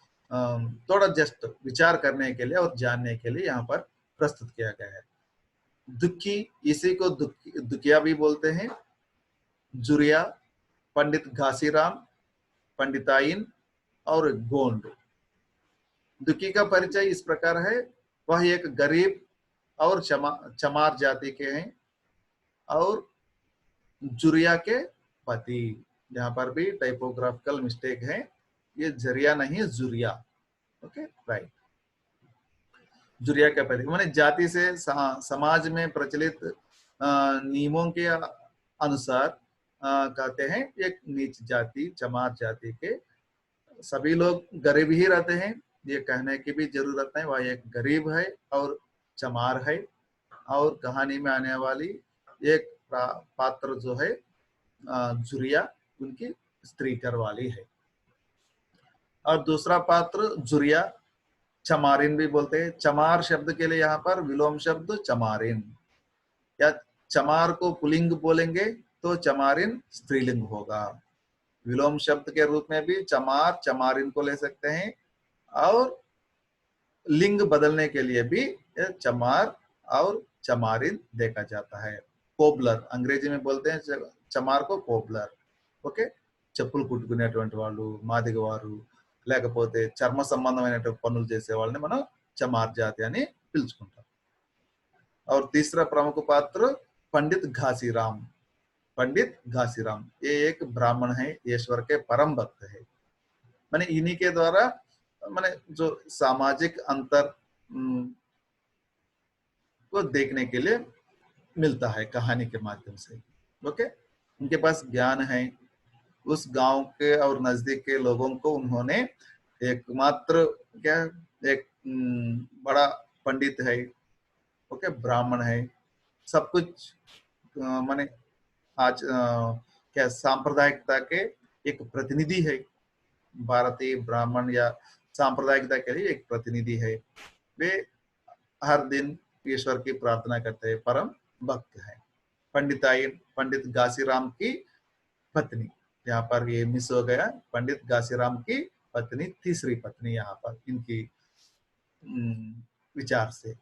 थोड़ा जस्ट विचार करने के लिए और जानने के लिए यहाँ पर प्रस्तुत किया गया है। दुखी, इसी को दुखिया भी बोलते हैं, जुरिया, पंडित घासीराम, पंडिताइन और गोंड। दुखी का परिचय इस प्रकार है, वह एक गरीब और चमार जाति के हैं, और जुरिया के पति, यहाँ पर भी टाइपोग्राफिकल मिस्टेक है, ये जरिया नहीं जुरिया। Okay, right. जुरिया के पति माने जाति से समाज में प्रचलित नियमों के अनुसार कहते हैं एक नीच जाति, चमार जाति के सभी लोग गरीब ही रहते हैं, ये कहने की भी जरूरत नहीं, वह एक गरीब है और चमार है। और कहानी में आने वाली एक पात्र जो है जुरिया, उनकी स्त्री घर वाली है। और दूसरा पात्र जुरिया, चमारिन भी बोलते हैं। चमार शब्द के लिए यहाँ पर विलोम शब्द चमारिन, या चमार को पुलिंग बोलेंगे तो चमारिन स्त्रीलिंग होगा। विलोम शब्द के रूप में भी चमार, चमारिन को ले सकते हैं, और लिंग बदलने के लिए भी चमार और चमारिन देखा जाता है। कोबलर, अंग्रेजी में बोलते हैं चमार को कोबलर। ఓకే, చెప్పులు కుట్టుకునేటువంటి వాళ్ళు, మాదిగవారు, లేకపోతే చర్మ సంబంధమైనటువంటి పనులు చేసే వాళ్ళని మనం చమార్ జాతి అని పిలుచుకుంటాం। और तीसरा प्रमुख पात्र पंडित घासीराम। पंडित घासीराम ये एक ब्राह्मण है, ईश्वर के परम भक्त है। माने इन्हीं के द्वारा माने जो सामाजिक अंतर को देखने के लिए मिलता है कहानी के माध्यम से। ओके, उनके पास ज्ञान है, उस गांव के और नजदीक के लोगों को उन्होंने एकमात्र क्या एक बड़ा पंडित है, ओके, ब्राह्मण है, सब कुछ माने आज क्या सांप्रदायिकता के एक प्रतिनिधि है, भारतीय ब्राह्मण या सांप्रदायिकता के लिए एक प्रतिनिधि है। वे हर दिन ईश्वर की प्रार्थना करते हैं, परम भक्त है। पंडिताइन, पंडित घासीराम की पत्नी, यहाँ पर ये मिस हो गया, पंडित घासीराम की पत्नी, तीसरी पत्नी यहाँ पर इनकी विचार से।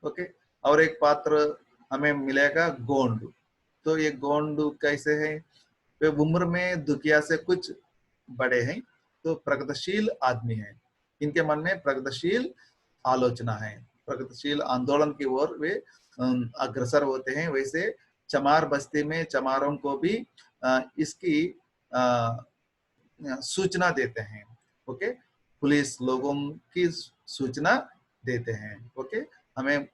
ओके, और एक पात्र हमें मिलेगा गोंड। तो ये गोंड कैसे है? वे उम्र में दुखिया से कुछ बड़े हैं, तो प्रगतिशील आदमी है, इनके मन में प्रगतिशील आलोचना है, प्रगतिशील आंदोलन की ओर वे अग्रसर होते हैं। वैसे चमार बस्ती में चमारों को भी इसकी सूचना देते हैं। ओके, पुलिस लोगों की सूचना देते हैं। ओके, हमें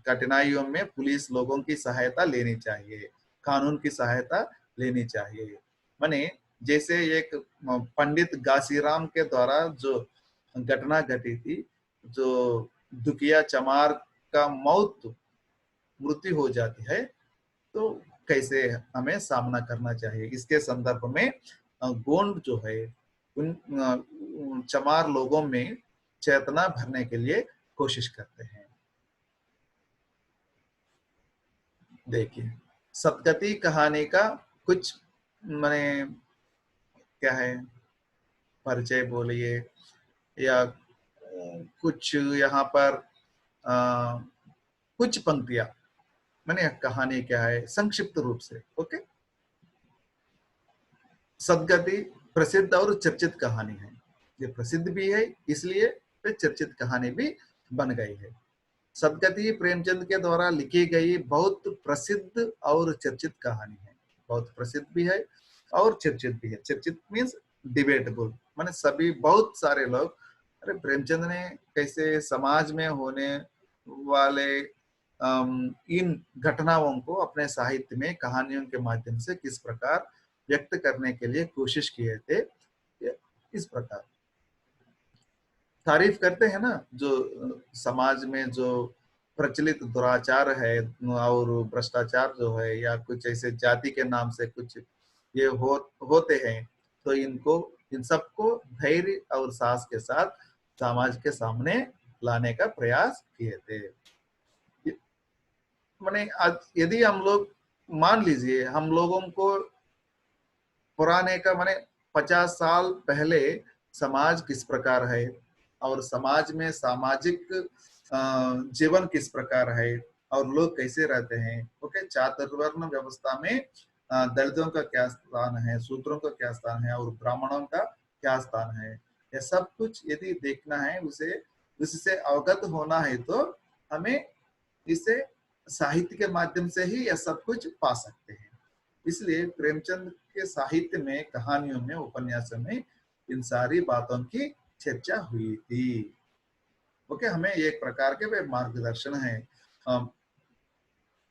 कठिनाइयों में पुलिस लोगों की सहायता लेनी चाहिए, कानून की सहायता लेनी चाहिए। माने जैसे एक पंडित घासीराम के द्वारा जो घटना घटी थी, जो दुखिया चमार का मृत्यु हो जाती है, तो कैसे हमें सामना करना चाहिए, इसके संदर्भ में गोंड जो है उन चमार लोगों में चेतना भरने के लिए कोशिश करते हैं। देखिए, सदगति कहानी का कुछ माने क्या है, परिचय बोलिए या कुछ यहाँ पर कुछ पंक्तियां, मैंने कहानी क्या है संक्षिप्त रूप से। ओके, सदगति प्रसिद्ध और चर्चित कहानी है, ये प्रसिद्ध भी है इसलिए चर्चित कहानी भी बन गई है। सदगति प्रेमचंद के द्वारा लिखी गई बहुत प्रसिद्ध और चर्चित कहानी है, बहुत प्रसिद्ध भी है और चर्चित भी है। चर्चित मीन्स डिबेटेबल, माने सभी बहुत सारे लोग अरे प्रेमचंद ने कैसे समाज में होने वाले इन घटनाओं को अपने साहित्य में कहानियों के माध्यम से किस प्रकार व्यक्त करने के लिए कोशिश किए थे, इस प्रकार तारीफ करते हैं ना, जो समाज में जो प्रचलित दुराचार है और भ्रष्टाचार जो है, या कुछ ऐसे जाति के नाम से कुछ ये होते हैं, तो इनको इन सबको धैर्य और साहस के साथ समाज के सामने लाने का प्रयास किए थे। माने आज यदि हम लोग मान लीजिए हम लोगों को पुराने का माने 50 साल पहले समाज किस प्रकार है और समाज में सामाजिक जीवन किस प्रकार है और लोग कैसे रहते हैं, ओके, चातुर्वर्ण व्यवस्था में दलितों का क्या स्थान है, शूद्रों का क्या स्थान है और ब्राह्मणों का क्या स्थान है, यह सब कुछ यदि देखना है, उसे उससे अवगत होना है, तो हमें इसे साहित्य के माध्यम से ही यह सब कुछ पा सकते हैं। इसलिए प्रेमचंद के साहित्य में, कहानियों में, उपन्यासों में इन सारी बातों की चर्चा हुई थी। ओके, हमें एक प्रकार के वे मार्गदर्शन है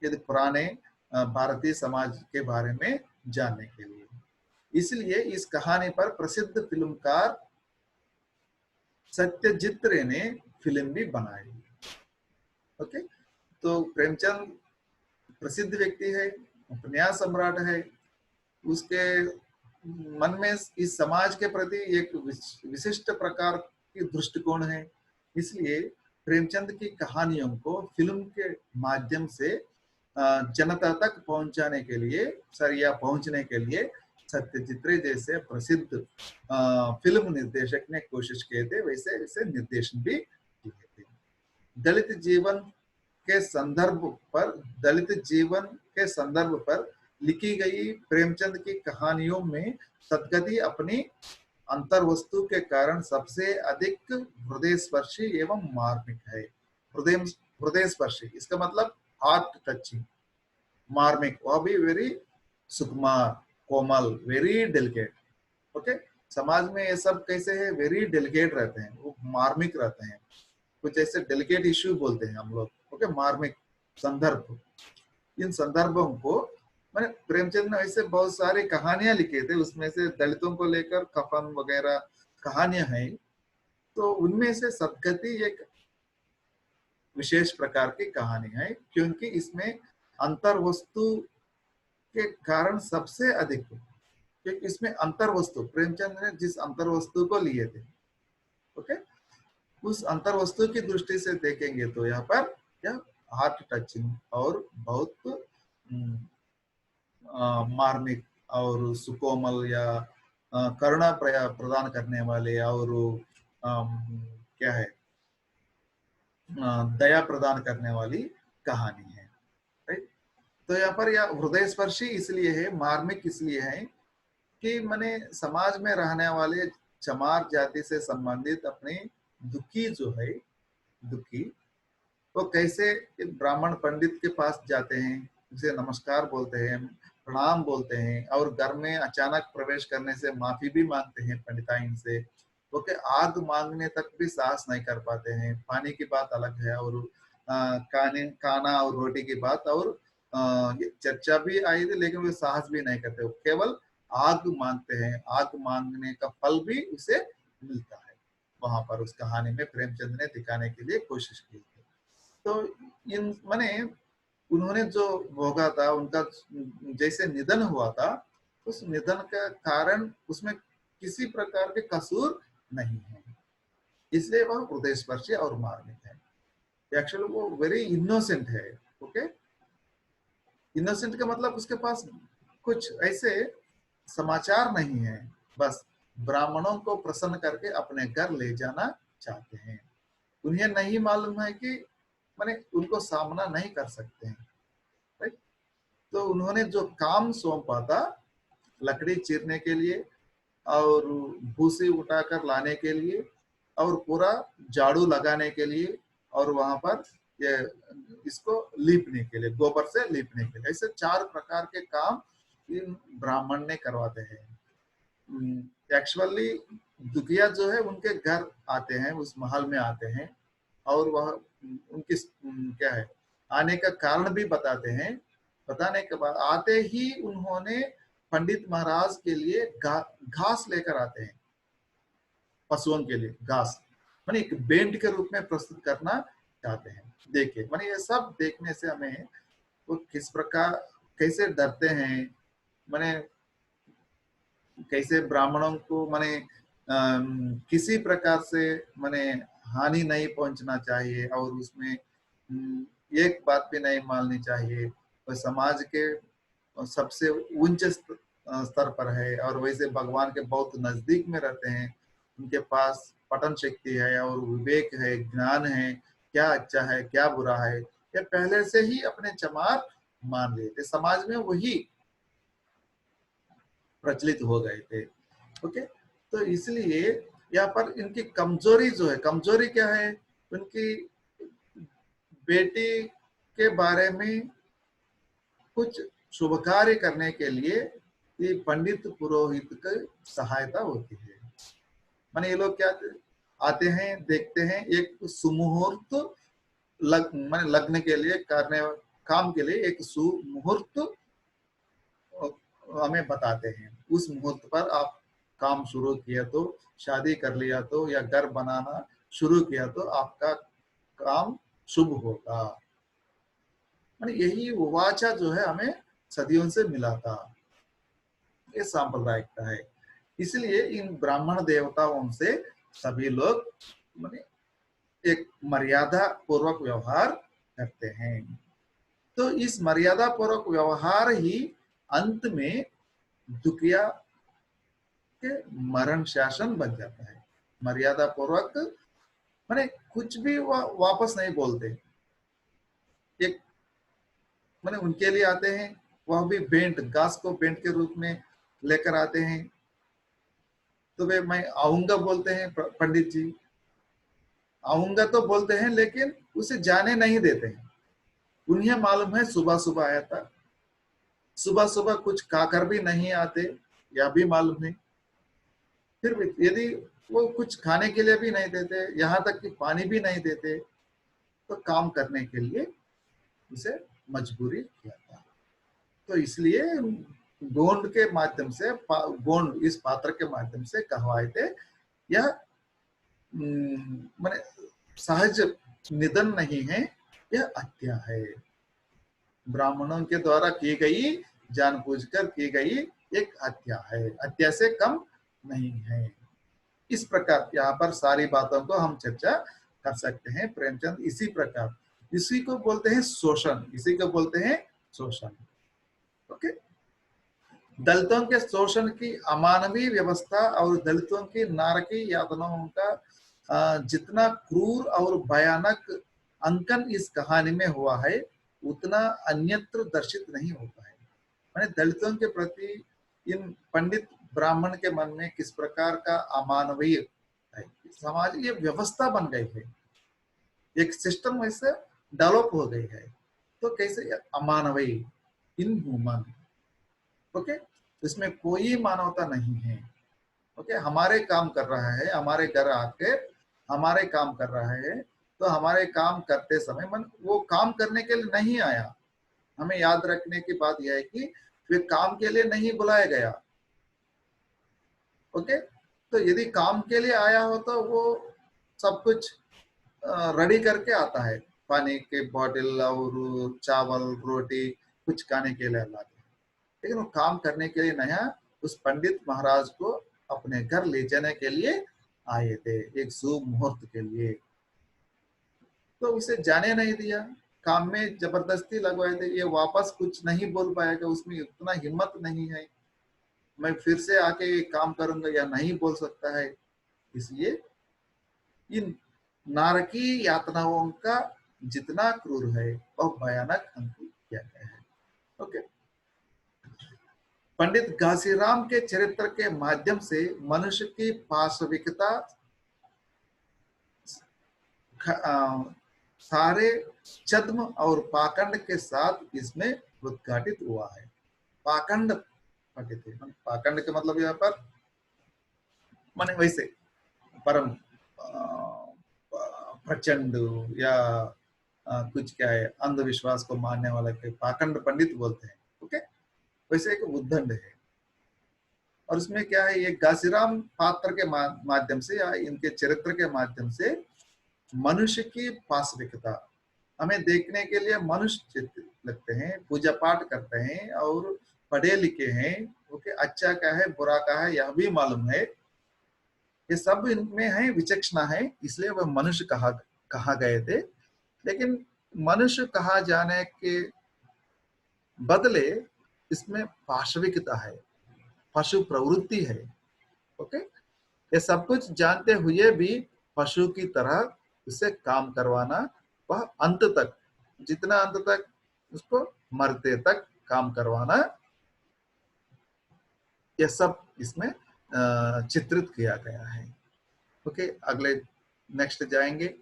यदि पुराने भारतीय समाज के बारे में जानने के लिए। इसलिए इस कहानी पर प्रसिद्ध फिल्मकार सत्यजीत रे ने फिल्म भी बनाई। ओके, तो प्रेमचंद प्रसिद्ध व्यक्ति है, उपन्यास सम्राट है, उसके मन में इस समाज के प्रति एक विशिष्ट प्रकार की दृष्टिकोण है। इसलिए प्रेमचंद की कहानियों को फिल्म के माध्यम से जनता तक पहुंचाने के लिए, या पहुंचने के लिए सत्यजीत रे जैसे प्रसिद्ध फिल्म निर्देशक ने कोशिश किए थे, वैसे इसे निर्देशन भी किए थे। दलित जीवन के संदर्भ पर लिखी गई प्रेमचंद की कहानियों में सदगति अपनी अंतर्वस्तु के कारण सबसे अधिक हृदयस्पर्शी एवं मार्मिक है। हृदयस्पर्शी इसका मतलब हार्ट टचिंग, मार्मिक वह भी वेरी सुकुमार, कोमल, वेरी डेलिकेट। ओके, समाज में ये सब कैसे है, वेरी डेलिकेट रहते हैं, वो मार्मिक रहते हैं, कुछ ऐसे डेलिकेट इश्यू बोलते हैं हम लोग। ओके, मार्मिक संदर्भ, इन संदर्भों को मैंने प्रेमचंद ने ऐसे बहुत सारी कहानियां लिखे थे, उसमें से दलितों को लेकर कफन वगैरह कहानियां हैं, तो उनमें से सदगति एक विशेष प्रकार की कहानी है, क्योंकि इसमें अंतर्वस्तु के कारण सबसे अधिक, क्योंकि इसमें अंतर्वस्तु प्रेमचंद ने जिस अंतर्वस्तु को लिए थे, ओके, उस अंतर्वस्तु की दृष्टि से देखेंगे तो यहाँ पर क्या हार्ट टचिंग और बहुत मार्मिक और सुकोमल या करुणा प्रदान करने वाले और क्या है दया प्रदान करने वाली कहानी है, राइट। तो यहाँ पर यह हृदय स्पर्शी इसलिए है, मार्मिक इसलिए है कि मैंने समाज में रहने वाले चमार जाति से संबंधित अपने दुखी जो है, दुखी वो कैसे ब्राह्मण पंडित के पास जाते हैं, उसे नमस्कार बोलते हैं, प्रणाम बोलते हैं, और घर में अचानक प्रवेश करने से माफी भी मांगते हैं पंडिताइन से, वो के आग मांगने तक भी साहस नहीं कर पाते हैं। पानी की बात अलग है, और खाना और रोटी की बात और चर्चा भी आई थी, लेकिन वो साहस भी नहीं करते, वो केवल आग मांगते हैं। आग मांगने का फल भी उसे मिलता है, वहां पर उस कहानी में प्रेमचंद ने दिखाने के लिए कोशिश की थी। तो इन माने उन्होंने जो भोगा था, उनका जैसे निधन हुआ था, उस निधन का कारण उसमें किसी प्रकार के कसूर नहीं है, इसलिए वह हृदयस्पर्शी और मार्मिक है। एक्चुअली वो वेरी इनोसेंट है। ओके, इनोसेंट का मतलब उसके पास कुछ ऐसे समाचार नहीं है, बस ब्राह्मणों को प्रसन्न करके अपने घर ले जाना चाहते हैं। उन्हें नहीं मालूम है कि माने उनको सामना नहीं कर सकते हैं, राइट। तो उन्होंने जो काम सौंपा था, लकड़ी चीरने के लिए और भूसी उठाकर लाने के लिए और पूरा झाड़ू लगाने के लिए और वहां पर ये इसको लीपने के लिए, गोबर से लीपने के लिए, ऐसे 4 प्रकार के काम इन ब्राह्मण ने करवाते हैं। एक्चुअली दुखिया जो है उनके घर आते हैं, उस महल में आते हैं, और वह उनकी क्या है आने का कारण भी बताते हैं। बताने के बाद आते ही उन्होंने पंडित महाराज के लिए घास लेकर आते हैं, पशुओं के लिए घास, माने एक बैंड के रूप में प्रस्तुत करना चाहते हैं। देखिए माने ये सब देखने से हमें वो किस प्रकार कैसे डरते हैं, माने कैसे ब्राह्मणों को माने किसी प्रकार से माने हानि नहीं पहुंचना चाहिए, और उसमें एक बात भी नहीं माननी चाहिए। तो समाज के सबसे उच्च स्तर पर है, और वैसे भगवान के बहुत नजदीक में रहते हैं, उनके पास पठन शक्ति है और विवेक है, ज्ञान है, क्या अच्छा है क्या बुरा है, ये पहले से ही अपने चमार मान लिए थे, समाज में वही प्रचलित हो गए थे। ओके, तो इसलिए यहाँ पर इनकी कमजोरी जो है, कमजोरी क्या है, उनकी बेटी के बारे में कुछ शुभ कार्य करने के लिए ये पंडित पुरोहित की सहायता होती है। माने ये लोग क्या आते हैं, देखते हैं, एक सुमुहूर्त माने लग्न के लिए करने काम के लिए एक सुमुहूर्त हमें बताते हैं। उस मुहूर्त पर आप काम शुरू किया तो, शादी कर लिया तो, या घर बनाना शुरू किया तो आपका काम शुभ होगा। माने यही वाचा जो है हमें सदियों से मिला था, ये सांप्रदायिकता है। इसलिए इन ब्राह्मण देवताओं से सभी लोग माने एक मर्यादा पूर्वक व्यवहार करते हैं। तो इस मर्यादा पूर्वक व्यवहार ही अंत में दुखिया के मरण शासन बन जाता है। मर्यादा पूर्वक माने कुछ भी वापस नहीं बोलते। एक माने उनके लिए आते हैं, वह भी भेंट, घास को भेंट के रूप में लेकर आते हैं, तो वे मैं आऊंगा बोलते हैं। पंडित जी आऊंगा तो बोलते हैं, लेकिन उसे जाने नहीं देते हैं। उन्हें मालूम है सुबह सुबह आया था, सुबह सुबह कुछ खाकर भी नहीं आते, यह भी मालूम है। फिर भी यदि वो कुछ खाने के लिए भी नहीं देते, यहाँ तक कि पानी भी नहीं देते, तो काम करने के लिए उसे मजबूरी किया था। तो इसलिए गोंड के माध्यम से, गोंड इस पात्र के माध्यम से कहवाए थे, यह माने सहज निधन नहीं है, यह हत्या है, ब्राह्मणों के द्वारा की गई, जानबूझकर की गई एक हत्या है, हत्या से कम नहीं है। इस प्रकार यहाँ पर सारी बातों को हम चर्चा कर सकते हैं। प्रेमचंद इसी प्रकार, इसी को बोलते हैं शोषण, इसी को बोलते हैं शोषण। ओके, दलितों के शोषण की अमानवीय व्यवस्था और दलितों की नारकी यातनाओं का जितना क्रूर और भयानक अंकन इस कहानी में हुआ है, उतना अन्यत्र दर्शित नहीं होता है। मैंने दलितों के प्रति इन पंडित ब्राह्मण के मन में किस प्रकार का अमानवीय है, समाज ये व्यवस्था बन गई है, एक सिस्टम वैसे डेवलप हो गई है, तो कैसे अमानवीय, इनह्यूमन। ओके, इसमें कोई मानवता नहीं है। ओके, हमारे काम कर रहा है, हमारे घर आके हमारे काम कर रहा है, तो हमारे काम करते समय मन वो काम करने के लिए नहीं आया। हमें याद रखने की बात यह है कि वे काम के लिए नहीं बुलाया गया। ओके, तो यदि काम के लिए आया हो तो वो सब कुछ रेडी करके आता है, पानी के बॉटल और चावल रोटी कुछ खाने के लिए लाते हैं, लेकिन वो काम करने के लिए नया उस पंडित महाराज को अपने घर ले जाने के लिए आए थे, एक शुभ मुहूर्त के लिए। तो उसे जाने नहीं दिया, काम में जबरदस्ती लगवाए थे, ये वापस कुछ नहीं बोल पाएगा, उसमें उतना हिम्मत नहीं है, मैं फिर से आके ये काम करूंगा या नहीं बोल सकता है। इसलिए इन नारकी यातनाओं का जितना क्रूर है वह भयानक अंकित किया गया है। ओके, पंडित घासीराम के चरित्र के माध्यम से मनुष्य की पाशविकता सारे छद्म और पाखंड के साथ इसमें उद्घाटित हुआ है। पाखंड, पाखंड के मतलब यहाँ पर माने वैसे परम प्रचंड या कुछ क्या है अंधविश्वास को मानने वाला के पाखंड पंडित बोलते हैं। ओके, वैसे एक उद्दंड है। और उसमें क्या है, ये घासीराम पात्र के माध्यम से या इनके चरित्र के माध्यम से मनुष्य की पाशविकता हमें देखने के लिए मनुष्य लगते हैं, पूजा पाठ करते हैं और पढ़े लिखे हैं। ओके, अच्छा क्या है बुरा क्या है यह भी मालूम है, ये सब इनमें है, विचक्षणा है, इसलिए वह मनुष्य कहा गए थे। लेकिन मनुष्य कहा जाने के बदले इसमें पाशविकता है, पशु प्रवृत्ति है। ओके, ये सब कुछ जानते हुए भी पशु की तरह उसे काम करवाना, वह अंत तक, जितना अंत तक उसको मरते तक काम करवाना, यह सब इसमें चित्रित किया गया है। ओके, अगले नेक्स्ट जाएंगे।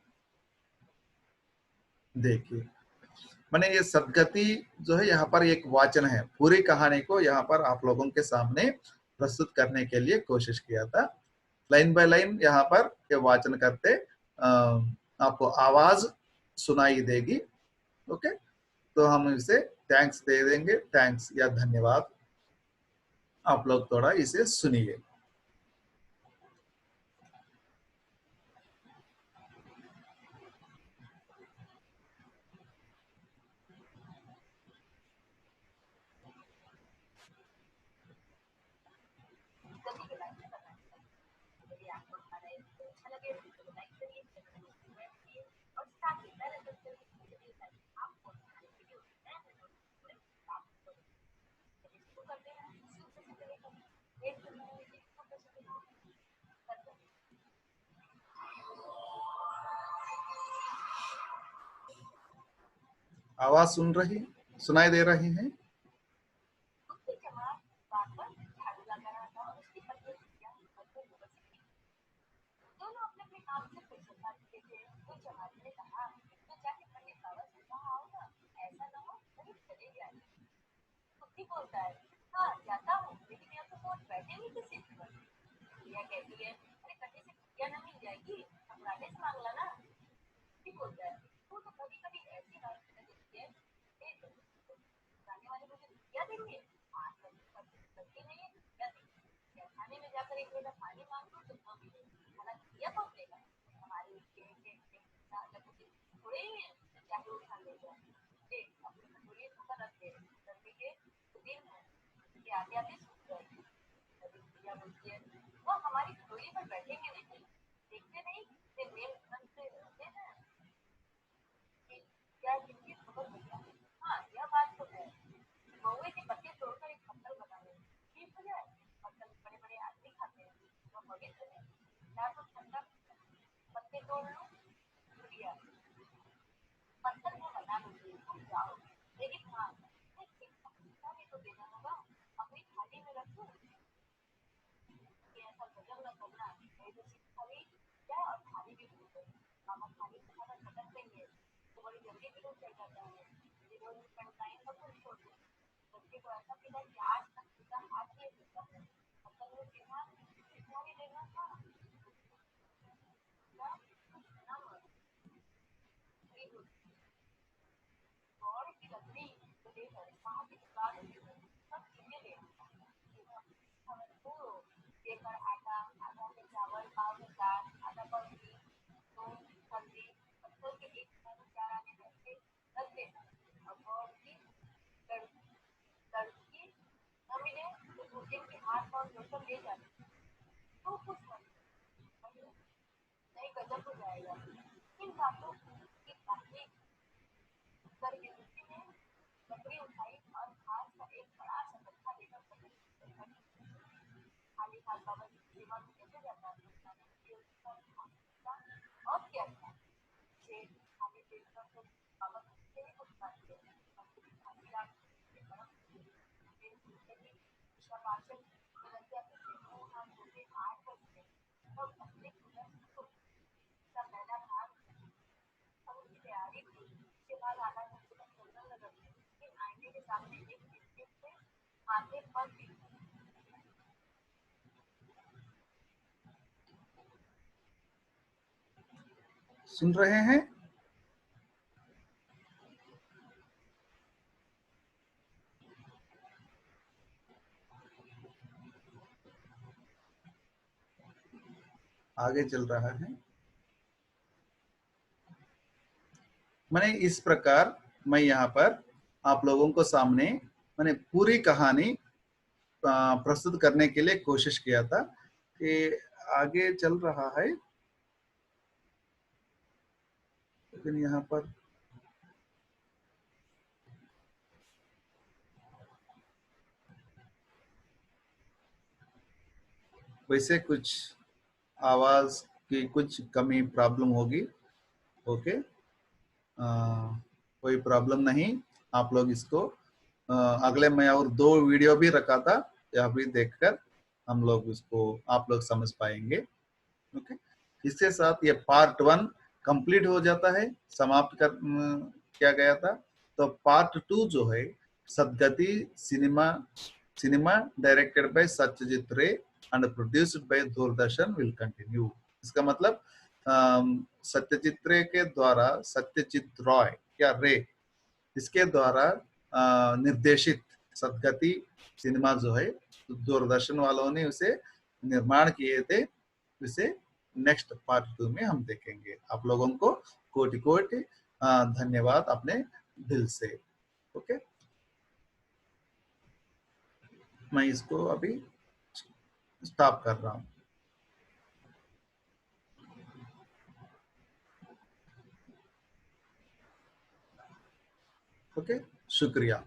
देखिए, मैंने ये सदगति जो है यहाँ पर एक वाचन है, पूरी कहानी को यहाँ पर आप लोगों के सामने प्रस्तुत करने के लिए कोशिश किया था। लाइन बाय लाइन यहाँ पर ये वाचन करते आपको आवाज सुनाई देगी। ओके, तो हम इसे थैंक्स दे देंगे, थैंक्स या धन्यवाद। आप लोग थोड़ा इसे सुनिए। आवाज सुनाई दे रही है? सुन रहे हैं? आगे चल रहा है। मैंने इस प्रकार मैं यहाँ पर आप लोगों को सामने मैंने पूरी कहानी प्रस्तुत करने के लिए कोशिश किया था कि आगे चल रहा है, लेकिन यहाँ पर वैसे कुछ आवाज की कुछ कमी प्रॉब्लम होगी। ओके, कोई प्रॉब्लम नहीं। आप लोग इसको अगले मैं और 2 वीडियो भी रखा था, यह भी देखकर हम लोग उसको आप लोग समझ पाएंगे। ओके, इसके साथ ये पार्ट 1 कंप्लीट हो जाता है, समाप्त कर किया गया था। तो पार्ट 2 जो है Sadgati cinema cinema directed by Satyajit Ray and produced by Doordarshan will continue. इसका मतलब सत्यजीत रे के द्वारा, सत्यजीत रॉय या रे, इसके द्वारा निर्देशित सदगति सिनेमा जो है दूरदर्शन वालों ने उसे निर्माण किए थे। इसे नेक्स्ट पार्ट 2 में हम देखेंगे। आप लोगों को कोटि कोटि धन्यवाद अपने दिल से। ओके, मैं इसको अभी स्टॉप कर रहा हूँ। ओके, शुक्रिया।